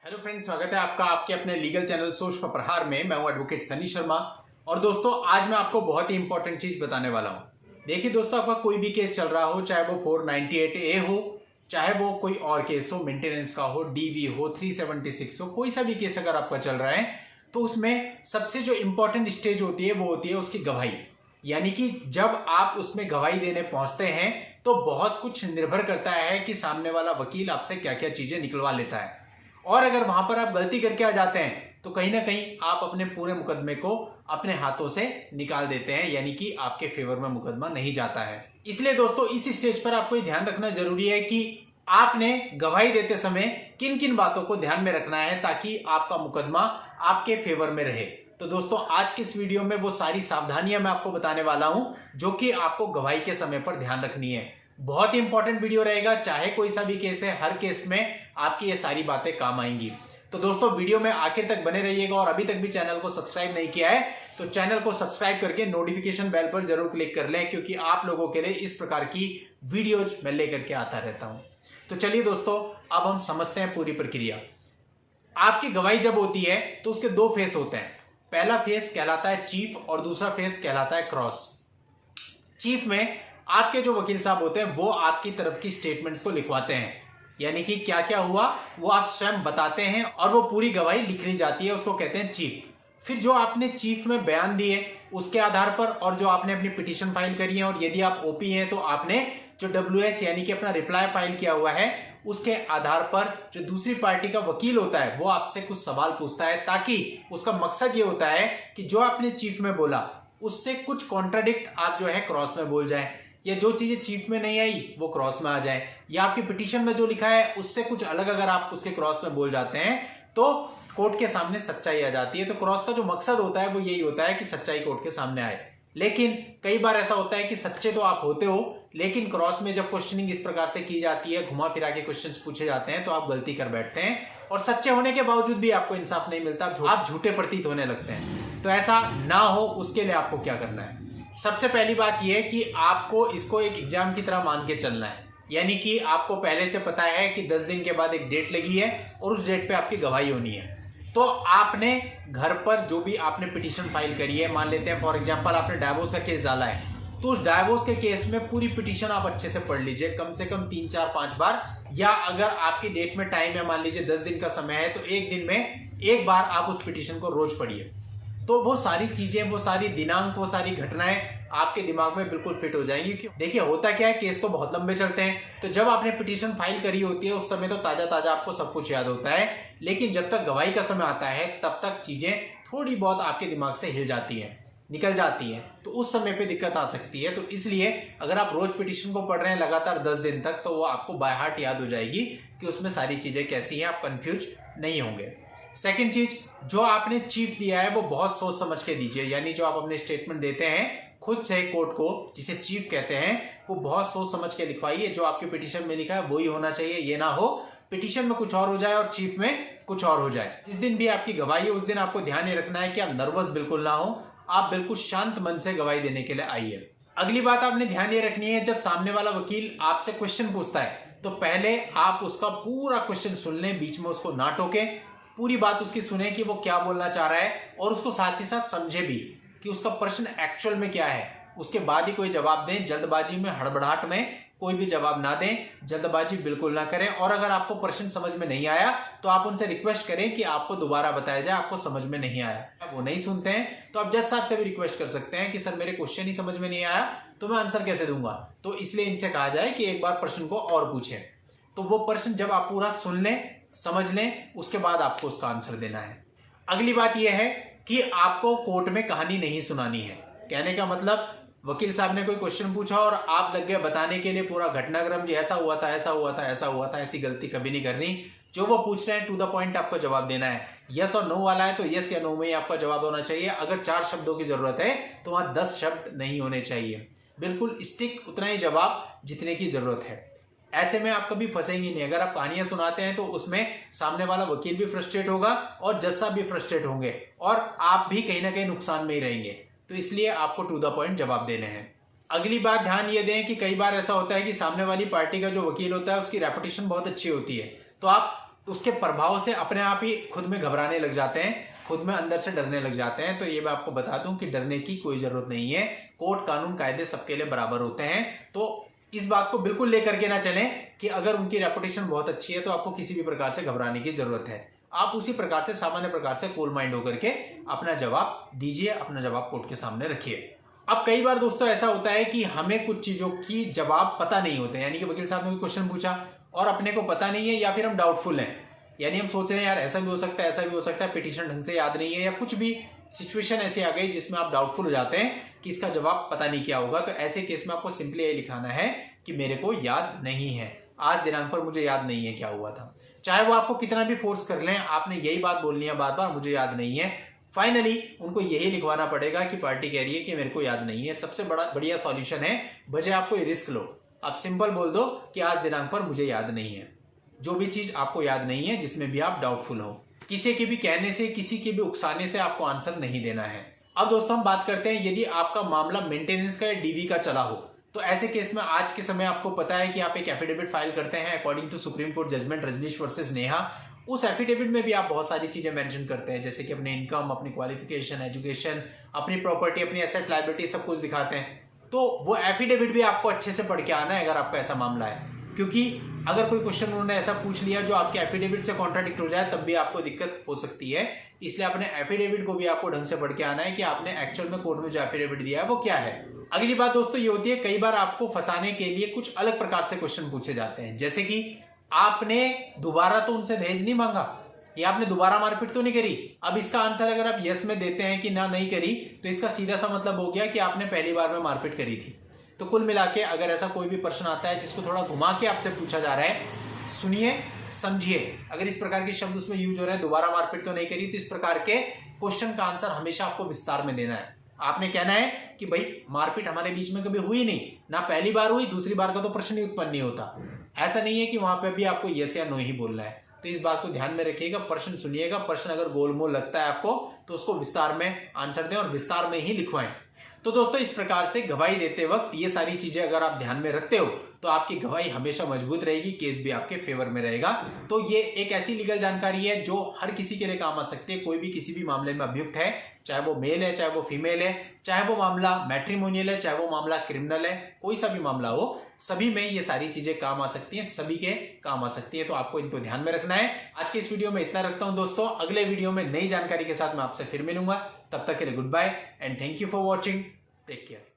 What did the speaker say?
Hello friends, स्वागत है आपका आपके अपने लीगल चैनल सोच पर प्रहार में। मैं हूं एडवोकेट सनी शर्मा। और दोस्तों, आज मैं आपको बहुत ही इंपॉर्टेंट चीज बताने वाला हूं। देखिए दोस्तों, आपका कोई भी केस चल रहा हो, चाहे वो 498A हो, चाहे वो कोई और केस हो, मेंटेनेंस का हो, डीवी हो, 376 हो, कोई सा भी केस अगर आपका चल रहा है, तो उसमें सबसे जो इंपॉर्टेंट स्टेज होती है वो होती है उसकी गवाही। यानी कि जब आप उसमें गवाही देने पहुंचते हैं तो बहुत कुछ निर्भर करता है कि सामने वाला वकील आपसे क्या क्या चीजें निकलवा लेता है। और अगर वहां पर आप गलती करके आ जाते हैं तो कहीं ना कहीं आप अपने पूरे मुकदमे को अपने हाथों से निकाल देते हैं, यानी कि आपके फेवर में मुकदमा नहीं जाता है। इसलिए दोस्तों, इस स्टेज पर आपको ध्यान रखना जरूरी है कि आपने गवाही देते समय किन किन बातों को ध्यान में रखना है ताकि आपका मुकदमा आपके फेवर में रहे। तो दोस्तों, आज की इस वीडियो में वो सारी सावधानियां मैं आपको बताने वाला हूं जो कि आपको गवाही के समय पर ध्यान रखनी है। बहुत ही इंपॉर्टेंट वीडियो रहेगा, चाहे कोई सा भी केस है, हर केस में आपकी ये सारी बातें काम आएंगी। तो दोस्तों, वीडियो में आखिर तक बने रहिएगा। और अभी तक भी चैनल को सब्सक्राइब नहीं किया है तो चैनल को सब्सक्राइब करके नोटिफिकेशन बेल पर जरूर क्लिक कर लें, क्योंकि आप लोगों के लिए इस प्रकार की वीडियोज मैं लेकर के आता रहता हूं। तो चलिए दोस्तों, अब हम समझते हैं पूरी प्रक्रिया। आपकी गवाही जब होती है तो उसके दो फेस होते हैं। पहला फेस कहलाता है चीफ और दूसरा फेस कहलाता है क्रॉस। चीफ में आपके जो वकील साहब होते हैं वो आपकी तरफ की स्टेटमेंट्स को लिखवाते हैं, यानी कि क्या क्या हुआ वो आप स्वयं बताते हैं और वो पूरी गवाही लिख ली जाती है, उसको कहते हैं चीफ। फिर जो आपने चीफ में बयान दिए उसके आधार पर और जो आपने अपनी पिटीशन फाइल करी है, और यदि आप ओपी हैं तो आपने जो WS यानी कि अपना रिप्लाई फाइल किया हुआ है, उसके आधार पर जो दूसरी पार्टी का वकील होता है वो आपसे कुछ सवाल पूछता है, ताकि उसका मकसद ये होता है कि जो आपने चीफ में बोला उससे कुछ कॉन्ट्राडिक्ट आप जो है क्रॉस में बोल जाए, या जो चीजें चीफ में नहीं आई वो क्रॉस में आ जाए, या आपकी पिटीशन में जो लिखा है उससे कुछ अलग अगर आप उसके क्रॉस में बोल जाते हैं तो कोर्ट के सामने सच्चाई आ जाती है। तो क्रॉस का जो मकसद होता है वो यही होता है कि सच्चाई कोर्ट के सामने आए। लेकिन कई बार ऐसा होता है कि सच्चे तो आप होते हो, लेकिन क्रॉस में जब क्वेश्चनिंग इस प्रकार से की जाती है, घुमा फिरा के क्वेश्चंस पूछे जाते हैं, तो आप गलती कर बैठते हैं और सच्चे होने के बावजूद भी आपको इंसाफ नहीं मिलता, आप झूठे प्रतीत होने लगते हैं। तो ऐसा ना हो उसके लिए आपको क्या करना है? सबसे पहली बात यह है कि आपको इसको एक एग्जाम की तरह मान के चलना है। यानी कि आपको पहले से पता है कि 10 दिन के बाद एक डेट लगी है और उस डेट पे आपकी गवाही होनी है। तो आपने घर पर जो भी आपने पिटीशन फाइल करी है, मान लेते हैं फॉर एग्जांपल आपने डाइवोर्स का केस डाला है, तो उस डाइवोर्स के केस में पूरी पिटीशन आप अच्छे से पढ़ लीजिए, कम से कम 3 4 5 बार। या अगर आपकी डेट में टाइम है, मान लीजिए 10 दिन का समय है, तो एक दिन में एक बार आप उस पिटीशन को रोज पढ़िए। तो वो सारी चीजें, वो सारी दिनांक, वो सारी घटनाएं आपके दिमाग में बिल्कुल फिट हो जाएंगी। देखिए होता क्या है, केस तो बहुत लंबे चलते हैं, तो जब आपने पिटीशन फाइल करी होती है उस समय तो ताजा ताजा आपको सब कुछ याद होता है, लेकिन जब तक गवाही का समय आता है तब तक चीजें थोड़ी बहुत आपके दिमाग से हिल जाती हैं, निकल जाती है, तो उस समय पे दिक्कत आ सकती है। तो इसलिए अगर आप रोज पिटीशन को पढ़ रहे हैं लगातार 10 दिन तक, तो वो आपको बाय हार्ट याद हो जाएगी कि उसमें सारी चीजें कैसी हैं, आप कंफ्यूज नहीं होंगे। सेकंड चीज, जो आपने चीफ दिया है वो बहुत सोच समझ के दीजिए। यानी जो आप अपने स्टेटमेंट देते हैं खुद से कोर्ट को, जिसे चीफ कहते हैं, वो बहुत सोच समझ के लिखवाइए। जो आपके पिटीशन में लिखा है वही होना चाहिए। ये ना हो पिटीशन में कुछ और हो जाए और चीफ में कुछ और हो जाए। जिस दिन भी आपकी गवाही है उस दिन आपको ध्यान ये रखना है कि आप नर्वस बिल्कुल ना हो, आप बिल्कुल शांत मन से गवाही देने के लिए आइए। अगली बात आपने ध्यान ये रखनी है, जब सामने वाला वकील आपसे क्वेश्चन पूछता है तो पहले आप उसका पूरा क्वेश्चन सुन लें, बीच में उसको ना टोकें, पूरी बात उसकी सुने कि वो क्या बोलना चाह रहा है, और उसको साथ ही साथ समझे भी कि उसका प्रश्न एक्चुअल में क्या है। उसके बाद ही कोई जवाब दें। जल्दबाजी में, हड़बड़ाहट में कोई भी जवाब ना दें, जल्दबाजी बिल्कुल ना करें। और अगर आपको प्रश्न समझ में नहीं आया तो आप उनसे रिक्वेस्ट करें कि आपको दोबारा बताया जाए, आपको समझ में नहीं आया। वो नहीं सुनते हैं तो आप जज साहब से भी रिक्वेस्ट कर सकते हैं कि सर मेरे क्वेश्चन ही समझ में नहीं आया तो मैं आंसर कैसे दूंगा। तो इसलिए इनसे कहा जाए कि एक बार प्रश्न को और पूछें। तो वो प्रश्न जब आप पूरा सुन लें, समझ लें, उसके बाद आपको उसका आंसर देना है। अगली बात यह है कि आपको कोर्ट में कहानी नहीं सुनानी है। कहने का मतलब, वकील साहब ने कोई क्वेश्चन पूछा और आप लग गए बताने के लिए पूरा घटनाक्रम, जी ऐसा हुआ था, ऐसा हुआ था, ऐसा हुआ था। ऐसी गलती कभी नहीं करनी। जो वो पूछ रहे हैं टू द पॉइंट आपको जवाब देना है। यस और नो वाला है तो यस या नो में ही आपका जवाब होना चाहिए। अगर 4 शब्दों की जरूरत है तो वहां 10 शब्द नहीं होने चाहिए। बिल्कुल स्टिक उतना ही जवाब जितने की जरूरत है। ऐसे में आप कभी फंसेंगे नहीं। अगर आप कहानियां सुनाते हैं तो उसमें सामने वाला वकील भी फ्रस्ट्रेट होगा और जज साहब भी फ्रस्ट्रेट होंगे और आप भी कहीं ना कहीं नुकसान में ही रहेंगे। तो इसलिए आपको टू द पॉइंट जवाब देने हैं। अगली बात ध्यान ये दें कि कई बार ऐसा होता है कि सामने वाली पार्टी का जो वकील होता है उसकी रेपुटेशन बहुत अच्छी होती है, तो आप उसके प्रभाव से अपने आप ही खुद में घबराने लग जाते हैं, खुद में अंदर से डरने लग जाते हैं। तो ये मैं आपको बता दूं कि डरने की कोई जरूरत नहीं है। कोर्ट कानून कायदे सबके लिए बराबर होते हैं। तो इस बात को बिल्कुल लेकर के ना चलें कि अगर उनकी रेपुटेशन बहुत अच्छी है तो आपको किसी भी प्रकार से घबराने की जरूरत है। आप उसी प्रकार से सामान्य प्रकार से कूल माइंड होकर के अपना जवाब दीजिए, अपना जवाब कोर्ट के सामने रखिए। अब कई बार दोस्तों ऐसा होता है कि हमें कुछ चीजों की जवाब पता नहीं होते, यानी कि वकील साहब ने कोई क्वेश्चन पूछा और अपने को पता नहीं है, या फिर हम डाउटफुल हैं, यानी हम सोच रहे हैं यार ऐसा भी हो सकता है, ऐसा भी हो सकता है, पिटीशन ढंग से याद नहीं है, या कुछ भी सिचुएशन ऐसी आ गई जिसमें आप डाउटफुल हो जाते हैं कि इसका जवाब पता नहीं क्या होगा। तो ऐसे केस में आपको सिंपली यही लिखाना है कि मेरे को याद नहीं है, आज दिनांक पर मुझे याद नहीं है क्या हुआ था। चाहे वो आपको कितना भी फोर्स कर लें, आपने यही बात बोलनी है बार बार, मुझे याद नहीं है। फाइनली उनको यही लिखवाना पड़ेगा कि पार्टी कह रही है कि मेरे को याद नहीं है। सबसे बढ़िया सॉल्यूशन है, बजाय आप कोई रिस्क लो, आप सिंपल बोल दो कि आज दिनांक पर मुझे याद नहीं है। जो भी चीज आपको याद नहीं है, जिसमें भी आप डाउटफुल हो, किसी के भी कहने से, किसी के भी उकसाने से आपको आंसर नहीं देना है। अब दोस्तों हम बात करते हैं यदि आपका मामला मेंटेनेंस का या डीवी का चला हो, तो ऐसे केस में आज के समय आपको पता है कि आप एक एफिडेविट फाइल करते हैं according to Supreme Court judgment Rajnish versus Neha. उस एफिडेविट में भी आप बहुत सारी चीजें मेंशन करते हैं, जैसे कि अपने इनकम, अपनी क्वालिफिकेशन, एजुकेशन, अपनी प्रॉपर्टी, अपनी एसेट लायबिलिटी, सब कुछ दिखाते हैं। तो वो एफिडेविट भी आपको अच्छे से पढ़ के आना है अगर आपका ऐसा मामला है, क्योंकि अगर कोई क्वेश्चन उन्होंने ऐसा पूछ लिया जो आपके एफिडेविट से कॉन्ट्राडिक्ट हो जाए, तब भी आपको दिक्कत हो सकती है। इसलिए अपने एफिडेविट को भी आपको ढंग से पढ़ के आना है कि आपने एक्चुअल में कोर्ट में जो एफिडेविट दिया है वो क्या है। अगली बात दोस्तों ये होती है, कई बार आपको फंसाने के लिए कुछ अलग प्रकार से क्वेश्चन पूछे जाते हैं, जैसे कि आपने दोबारा तो उनसे दहेज नहीं मांगा, या आपने दोबारा मारपीट तो नहीं करी। अब इसका आंसर अगर आप यस में देते हैं कि ना नहीं करी, तो इसका सीधा सा मतलब हो गया कि आपने पहली बार में मारपीट करी थी। तो कुल मिला के अगर ऐसा कोई भी प्रश्न आता है जिसको थोड़ा घुमा के आपसे पूछा जा रहा है, सुनिए, समझिए। अगर इस प्रकार के शब्द उसमें यूज हो रहे हैं, दोबारा मारपीट तो नहीं करी, तो इस प्रकार के क्वेश्चन का आंसर हमेशा आपको विस्तार में देना है। आपने कहना है कि भाई मारपीट हमारे बीच में कभी हुई नहीं, ना पहली बार हुई, दूसरी बार का तो प्रश्न ही उत्पन्न नहीं होता। ऐसा नहीं है कि वहां पे भी आपको यस या नो ही बोलना है। तो इस बात को ध्यान में रखिएगा, प्रश्न सुनिएगा, प्रश्न अगर गोलमोल लगता है आपको तो उसको विस्तार में आंसर दें और विस्तार में ही लिखवाएं। तो दोस्तों इस प्रकार से गवाही देते वक्त ये सारी चीजें अगर आप ध्यान में रखते हो तो आपकी गवाही हमेशा मजबूत रहेगी, केस भी आपके फेवर में रहेगा। तो ये एक ऐसी लीगल जानकारी है जो हर किसी के लिए काम आ सकती है। कोई भी किसी भी मामले में अभियुक्त है, चाहे वो मेल है, चाहे वो फीमेल है, चाहे वो मामला मैट्रिमोनियल है, चाहे वो मामला क्रिमिनल है, कोई सा भी मामला हो, सभी में ये सारी चीजें काम आ सकती हैं, सभी के काम आ सकती है। तो आपको इनको ध्यान में रखना है। आज के इस वीडियो में इतना रखता हूं दोस्तों, अगले वीडियो में नई जानकारी के साथ मैं आपसे फिर मिलूंगा। तब तक के लिए goodbye and thank you for watching. Take care.